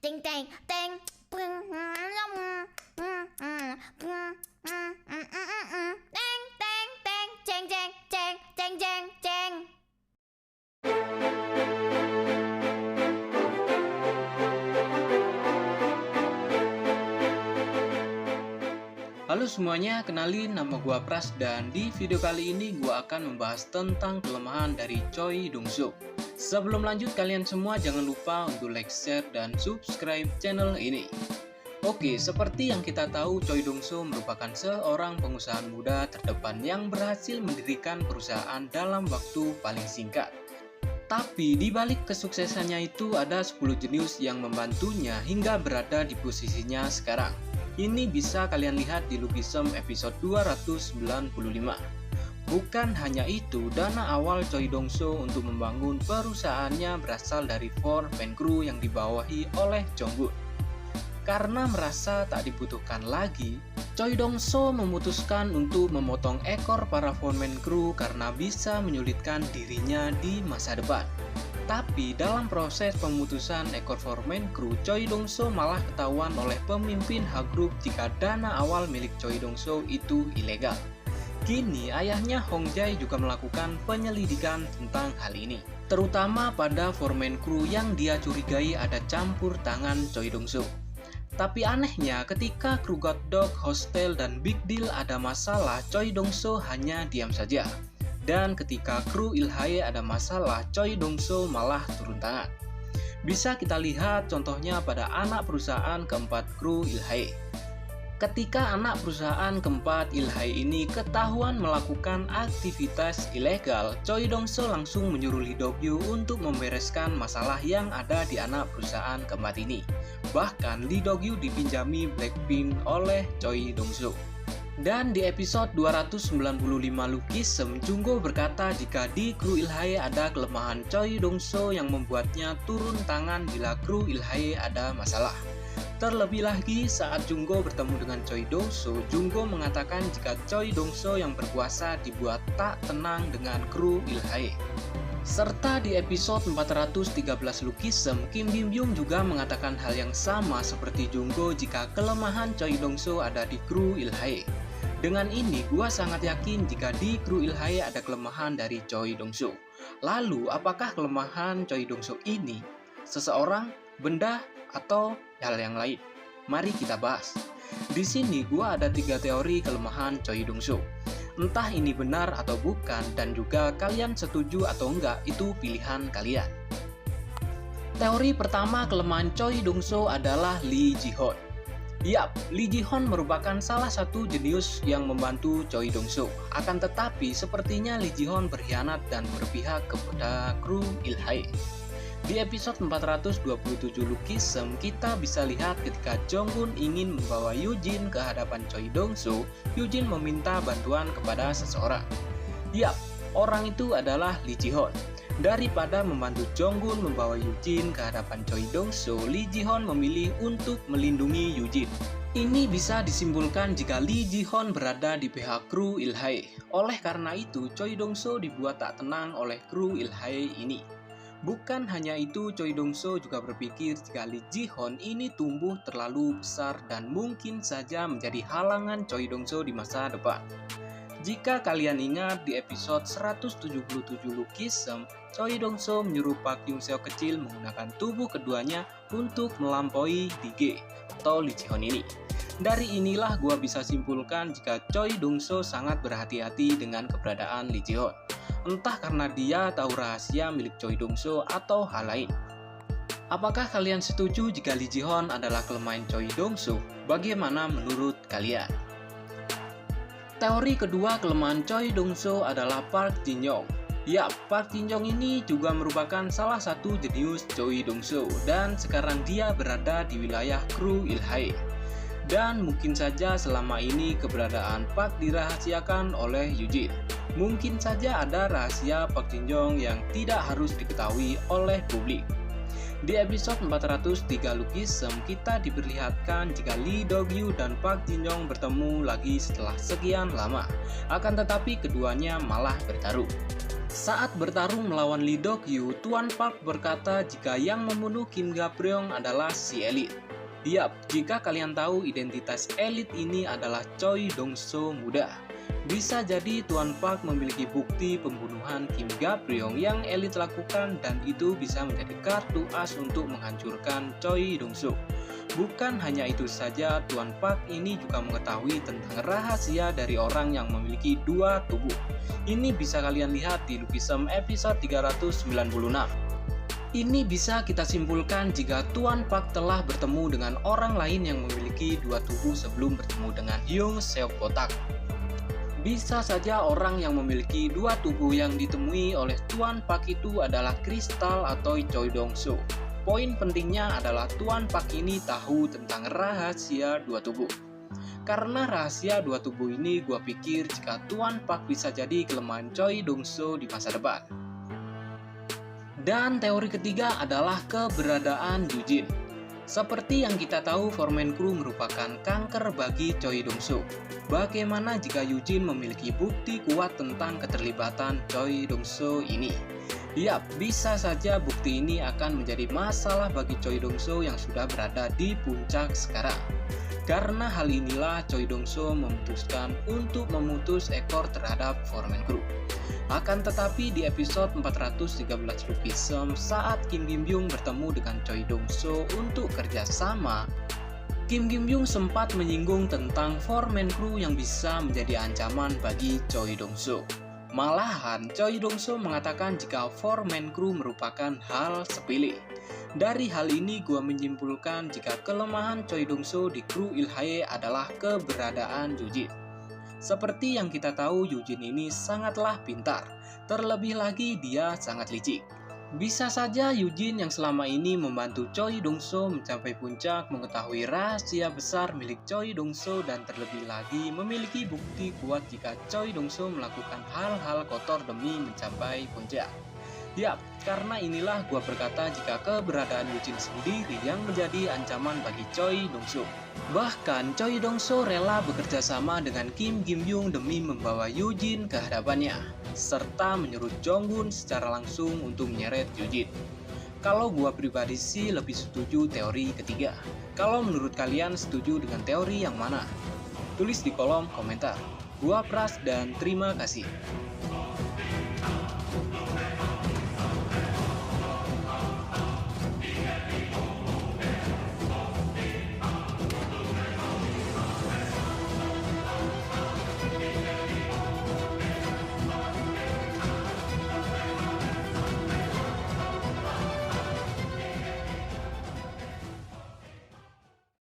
Ding dang dang. Dang dang dang. Jeng jeng jeng jeng jeng jeng. Halo semuanya, kenalin nama gua Pras dan di video kali ini gua akan membahas tentang kelemahan dari Choi Dong-soo. Sebelum lanjut, kalian semua jangan lupa untuk like, share, dan subscribe channel ini. Oke, seperti yang kita tahu, Choi Dong-soo merupakan seorang pengusaha muda terdepan yang berhasil mendirikan perusahaan dalam waktu paling singkat. Tapi di balik kesuksesannya itu ada 10 jenius yang membantunya hingga berada di posisinya sekarang. Ini bisa kalian lihat di Lugisem episode 295. Bukan hanya itu, dana awal Choi Dong-soo untuk membangun perusahaannya berasal dari 4 fan crew yang dibawahi oleh Jonggun. Karena merasa tak dibutuhkan lagi, Choi Dong-soo memutuskan untuk memotong ekor para foreman crew karena bisa menyulitkan dirinya di masa depan. Tapi dalam proses pemutusan ekor foreman crew, Choi Dong-soo malah ketahuan oleh pemimpin H Group jika dana awal milik Choi Dong-soo itu ilegal. Kini ayahnya Hong Jae juga melakukan penyelidikan tentang hal ini, terutama pada foreman crew yang dia curigai ada campur tangan Choi Dong-soo. Tapi anehnya, ketika kru God Dog, Hostel, dan Big Deal ada masalah, Choi Dong-soo hanya diam saja. Dan ketika kru Il-hae ada masalah, Choi Dong-soo malah turun tangan. Bisa kita lihat contohnya pada anak perusahaan keempat kru Il-hae. Ketika anak perusahaan keempat Il-hae ini ketahuan melakukan aktivitas ilegal, Choi Dong-soo langsung menyuruh Lee Dok-yu untuk membereskan masalah yang ada di anak perusahaan keempat ini. Bahkan Lee Dok-yu dipinjami Blackpink oleh Choi Dong-soo. Dan di episode 295 Lugisem, Junggo berkata jika di kru Il-hae ada kelemahan Choi Dong-soo yang membuatnya turun tangan bila kru Il-hae ada masalah. Terlebih lagi saat Junggo bertemu dengan Choi Dong-soo, Junggo mengatakan jika Choi Dong-soo yang berkuasa dibuat tak tenang dengan kru Il-hae. Serta di episode 413 Lugisem, Kim Bim-byung juga mengatakan hal yang sama seperti Junggo jika kelemahan Choi Dong-soo ada di kru Il-hae. Dengan ini, gua sangat yakin jika di kru Il-hae ada kelemahan dari Choi Dong-soo. Lalu, apakah kelemahan Choi Dong-soo ini seseorang, benda, atau hal yang lain? Mari kita bahas. Di sini, gua ada 3 teori kelemahan Choi Dong-soo. Entah ini benar atau bukan, dan juga kalian setuju atau enggak, itu pilihan kalian. Teori pertama kelemahan Choi Dong-soo adalah Lee Ji-hoon. Yap, Lee Ji-hoon merupakan salah satu jenius yang membantu Choi Dong-soo. Akan tetapi, sepertinya Lee Ji-hoon berkhianat dan berpihak kepada kru Il-hae. Di episode 427 Lugisem, kita bisa lihat ketika Jonggun ingin membawa Yujin ke hadapan Choi Dong-soo, Yujin meminta bantuan kepada seseorang. Yap, orang itu adalah Lee Ji-hoon. Daripada membantu Jonggun membawa Yujin ke hadapan Choi Dong-soo, Lee Ji-hoon memilih untuk melindungi Yujin. Ini bisa disimpulkan jika Lee Ji-hoon berada di pihak kru Il-hae. Oleh karena itu, Choi Dong-soo dibuat tak tenang oleh kru Il-hae ini. Bukan hanya itu, Choi Dong-soo juga berpikir jika Lee Ji-hoon ini tumbuh terlalu besar dan mungkin saja menjadi halangan Choi Dong-soo di masa depan. Jika kalian ingat di episode 177 Lugisem, Choi Dong-soo menyuruh Park Kyung-seo kecil menggunakan tubuh keduanya untuk melampaui Lee atau Lee Ji-hoon ini. Dari inilah gua bisa simpulkan jika Choi Dong-soo sangat berhati-hati dengan keberadaan Lee Ji-hoon. Entah karena dia tahu rahasia milik Choi Dong-soo atau hal lain. Apakah kalian setuju jika Lee Ji-hoon adalah kelemahan Choi Dong-soo? Bagaimana menurut kalian? Teori kedua kelemahan Choi Dong-soo adalah Park Jin-young. Ya, Park Jin-young ini juga merupakan salah satu jenius Choi Dong-soo dan sekarang dia berada di wilayah kru Il-hae. Dan mungkin saja selama ini keberadaan Park dirahasiakan oleh Yujin. Mungkin saja ada rahasia Park Jin-young yang tidak harus diketahui oleh publik. Di episode 403 Lugisem, kita diperlihatkan jika Lee Dok-yu dan Park Jin-young bertemu lagi setelah sekian lama. Akan tetapi keduanya malah bertaruh. Saat bertarung melawan Lee Dokyu, Tuan Park berkata jika yang membunuh Kim Ga-preong adalah si elit. Yap, jika kalian tahu identitas elit ini adalah Choi Dong-soo muda. Bisa jadi Tuan Park memiliki bukti pembunuhan Kim Ga-preong yang elit lakukan dan itu bisa menjadi kartu as untuk menghancurkan Choi Dong-soo. Bukan hanya itu saja, Tuan Park ini juga mengetahui tentang rahasia dari orang yang memiliki dua tubuh. Ini bisa kalian lihat di Lucky-some episode 396. Ini bisa kita simpulkan jika Tuan Park telah bertemu dengan orang lain yang memiliki dua tubuh sebelum bertemu dengan Hyung Seok Botak. Bisa saja orang yang memiliki dua tubuh yang ditemui oleh Tuan Park itu adalah Crystal atau Choi Dong-soo. Poin pentingnya adalah Tuan Park ini tahu tentang rahasia dua tubuh. Karena rahasia dua tubuh ini, gua pikir jika Tuan Park bisa jadi kelemahan Choi Dong-soo di masa depan. Dan teori ketiga adalah keberadaan Yujin. Seperti yang kita tahu, Foreman Crew merupakan kanker bagi Choi Dong-soo. Bagaimana jika Yujin memiliki bukti kuat tentang keterlibatan Choi Dong-soo ini? Yap, bisa saja bukti ini akan menjadi masalah bagi Choi Dong-soo yang sudah berada di puncak sekarang. Karena hal inilah Choi Dong-soo memutuskan untuk memutus ekor terhadap Foreman Crew. Akan tetapi di episode 413 Lucky-some saat Kim Gi-byung bertemu dengan Choi Dong-soo untuk kerjasama, Kim Gi-byung sempat menyinggung tentang Foreman Crew yang bisa menjadi ancaman bagi Choi Dong-soo. Malahan, Choi Dong-soo mengatakan jika Foreman Crew merupakan hal sepele. Dari hal ini, gua menyimpulkan jika kelemahan Choi Dong-soo di kru Ilhae adalah keberadaan Yujin. Seperti yang kita tahu, Yujin ini sangatlah pintar. Terlebih lagi, dia sangat licik. Bisa saja Yujin yang selama ini membantu Choi Dong-soo mencapai puncak mengetahui rahasia besar milik Choi Dong-soo dan terlebih lagi memiliki bukti kuat jika Choi Dong-soo melakukan hal-hal kotor demi mencapai puncak. Yap, karena inilah gua berkata jika keberadaan Yujin sendiri yang menjadi ancaman bagi Choi Dong-soo. Bahkan Choi Dong-soo rela bekerja sama dengan Kim Gi-byung demi membawa Yujin ke hadapannya, serta menyuruh Jong-gun secara langsung untuk menyeret Yujin. Kalau gua pribadi sih lebih setuju teori ketiga. Kalau menurut kalian setuju dengan teori yang mana? Tulis di kolom komentar. Gua Pras dan terima kasih.